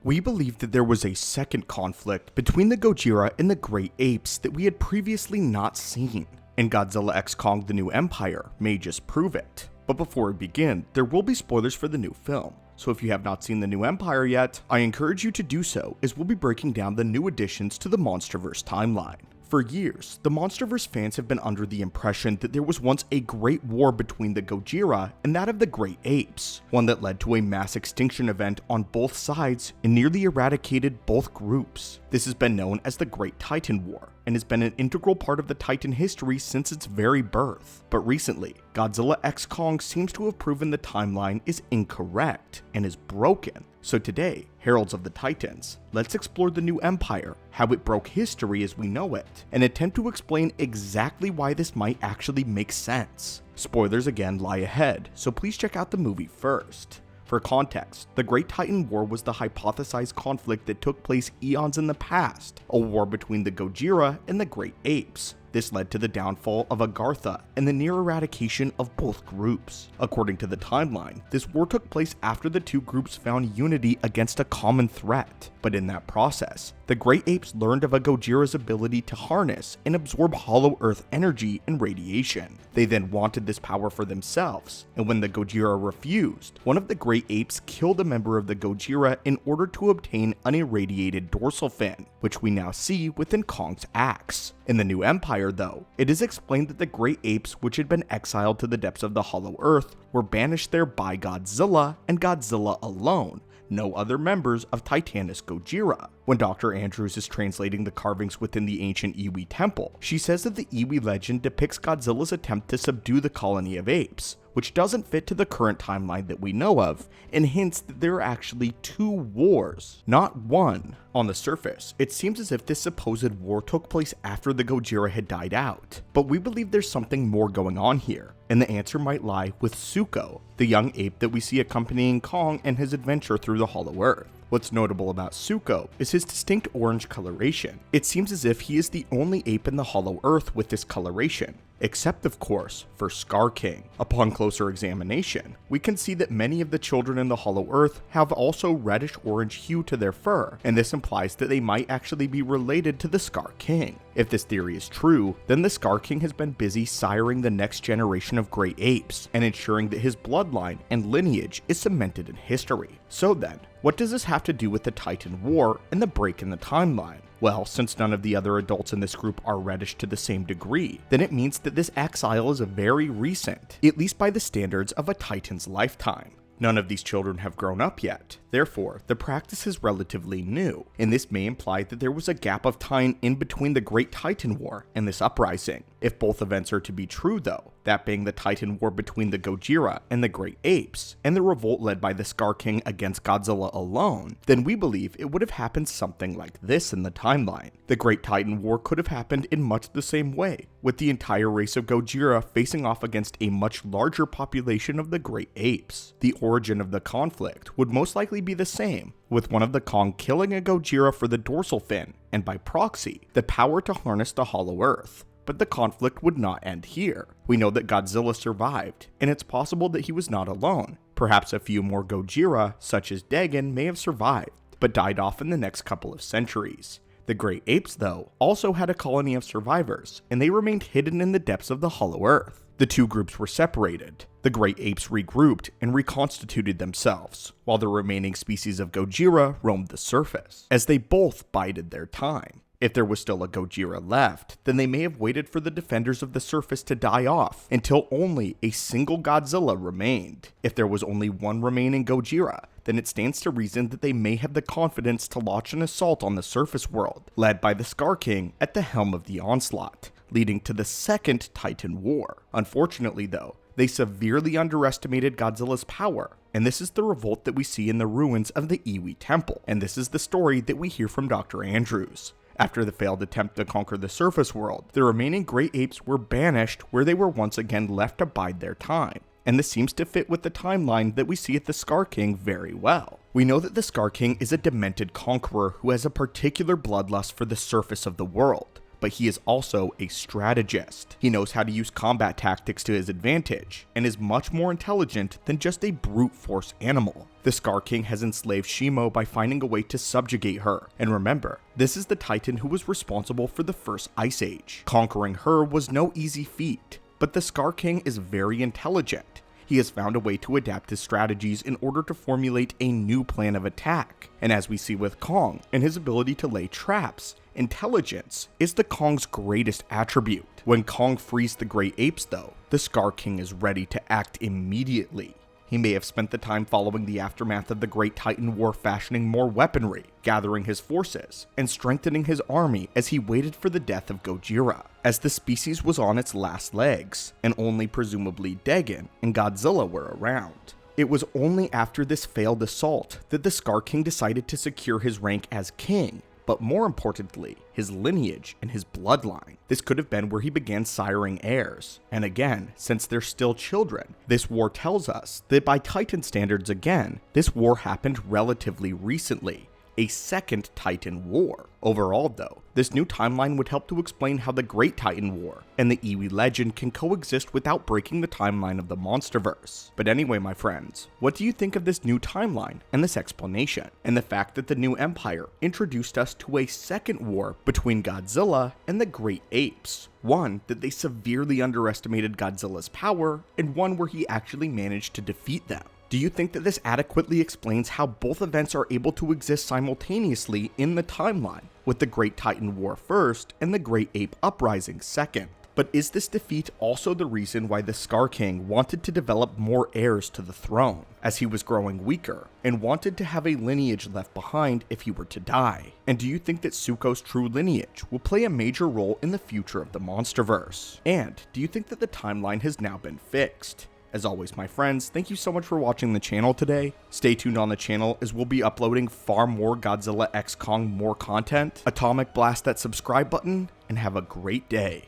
We believe that there was a second conflict between the Gojira and the great apes that we had previously not seen, and Godzilla x Kong: The New Empire may just prove it. But before we begin, there will be spoilers for the new film, so if you have not seen The New Empire yet, I encourage you to do so, as we'll be breaking down the new additions to the MonsterVerse timeline. For years, the MonsterVerse fans have been under the impression that there was once a great war between the Gojira and that of the great apes, one that led to a mass extinction event on both sides and nearly eradicated both groups. This has been known as the Great Titan War, and has been an integral part of the Titan history since its very birth. But recently, Godzilla x Kong seems to have proven the timeline is incorrect and is broken. So today, Heralds of the Titans, let's explore the New Empire, how it broke history as we know it, and attempt to explain exactly why this might actually make sense. Spoilers again lie ahead, so please check out the movie first. For context, the Great Titan War was the hypothesized conflict that took place eons in the past, a war between the Gojira and the Great Apes. This led to the downfall of Agartha and the near eradication of both groups. According to the timeline, this war took place after the two groups found unity against a common threat. But in that process, the Great Apes learned of a Gojira's ability to harness and absorb hollow earth energy and radiation. They then wanted this power for themselves, and when the Gojira refused, one of the Great Apes killed a member of the Gojira in order to obtain an irradiated dorsal fin, which we now see within Kong's axe. In the New Empire, though, it is explained that the Great Apes, which had been exiled to the depths of the Hollow Earth, were banished there by Godzilla, and Godzilla alone, no other members of Titanus Gojira. When Dr. Andrews is translating the carvings within the ancient Iwi temple, she says that the Iwi legend depicts Godzilla's attempt to subdue the colony of apes, which doesn't fit to the current timeline that we know of, and hints that there are actually two wars, not one. On the surface, it seems as if this supposed war took place after the Gojira had died out, but we believe there's something more going on here, and the answer might lie with Zuko, the young ape that we see accompanying Kong in his adventure through the Hollow Earth. What's notable about Zuko is his distinct orange coloration. It seems as if he is the only ape in the Hollow Earth with this coloration, except of course for Scar King. Upon closer examination, we can see that many of the children in the Hollow Earth have also reddish-orange hue to their fur, and this implies that they might actually be related to the Scar King. If this theory is true, then the Scar King has been busy siring the next generation of great apes, and ensuring that his bloodline and lineage is cemented in history. So then, what does this have to do with the Titan War and the break in the timeline? Well, since none of the other adults in this group are reddish to the same degree, then it means that this exile is very recent, at least by the standards of a Titan's lifetime. None of these children have grown up yet, therefore the practice is relatively new, and this may imply that there was a gap of time in between the Great Titan War and this uprising. If both events are to be true though, that being the Titan War between the Gojira and the Great Apes, and the revolt led by the Scar King against Godzilla alone, then we believe it would have happened something like this in the timeline. The Great Titan War could have happened in much the same way, with the entire race of Gojira facing off against a much larger population of the Great Apes. The origin of the conflict would most likely be the same, with one of the Kong killing a Gojira for the dorsal fin, and by proxy, the power to harness the Hollow Earth. But the conflict would not end here. We know that Godzilla survived, and it's possible that he was not alone. Perhaps a few more Gojira, such as Dagon, may have survived, but died off in the next couple of centuries. The Great Apes, though, also had a colony of survivors, and they remained hidden in the depths of the Hollow Earth. The two groups were separated. The Great Apes regrouped and reconstituted themselves, while the remaining species of Gojira roamed the surface, as they both bided their time. If there was still a Gojira left, then they may have waited for the defenders of the surface to die off until only a single Godzilla remained. If there was only one remaining Gojira, then it stands to reason that they may have the confidence to launch an assault on the surface world, led by the Scar King at the helm of the onslaught, leading to the Second Titan War. Unfortunately though, they severely underestimated Godzilla's power, and this is the revolt that we see in the ruins of the Iwi temple, and this is the story that we hear from Dr. Andrews. After the failed attempt to conquer the surface world, the remaining Great Apes were banished where they were once again left to bide their time, and this seems to fit with the timeline that we see at the Scar King very well. We know that the Scar King is a demented conqueror who has a particular bloodlust for the surface of the world, but he is also a strategist. He knows how to use combat tactics to his advantage, and is much more intelligent than just a brute force animal. The Scar King has enslaved Shimo by finding a way to subjugate her, and remember, this is the Titan who was responsible for the first Ice Age. Conquering her was no easy feat, but the Scar King is very intelligent. He has found a way to adapt his strategies in order to formulate a new plan of attack, and as we see with Kong and his ability to lay traps, intelligence is the Kong's greatest attribute. When Kong frees the Great Apes though, the Scar King is ready to act immediately. He may have spent the time following the aftermath of the Great Titan War fashioning more weaponry, gathering his forces, and strengthening his army as he waited for the death of Gojira, as the species was on its last legs, and only presumably Dagon and Godzilla were around. It was only after this failed assault that the Scar King decided to secure his rank as king, but more importantly, his lineage and his bloodline. This could have been where he began siring heirs. And again, since they're still children, this war tells us that by Titan standards again, this war happened relatively recently. A second Titan War. Overall though, this new timeline would help to explain how the Great Titan War and the Iwi legend can coexist without breaking the timeline of the Monsterverse. But anyway my friends, what do you think of this new timeline and this explanation? And the fact that the new empire introduced us to a second war between Godzilla and the Great Apes. One that they severely underestimated Godzilla's power, and one where he actually managed to defeat them. Do you think that this adequately explains how both events are able to exist simultaneously in the timeline, with the Great Titan War first and the Great Ape Uprising second? But is this defeat also the reason why the Scar King wanted to develop more heirs to the throne, as he was growing weaker, and wanted to have a lineage left behind if he were to die? And do you think that Zuko's true lineage will play a major role in the future of the Monsterverse? And do you think that the timeline has now been fixed? As always my friends, thank you so much for watching the channel today. Stay tuned on the channel as we'll be uploading far more Godzilla x Kong more content. Atomic blast that subscribe button and have a great day.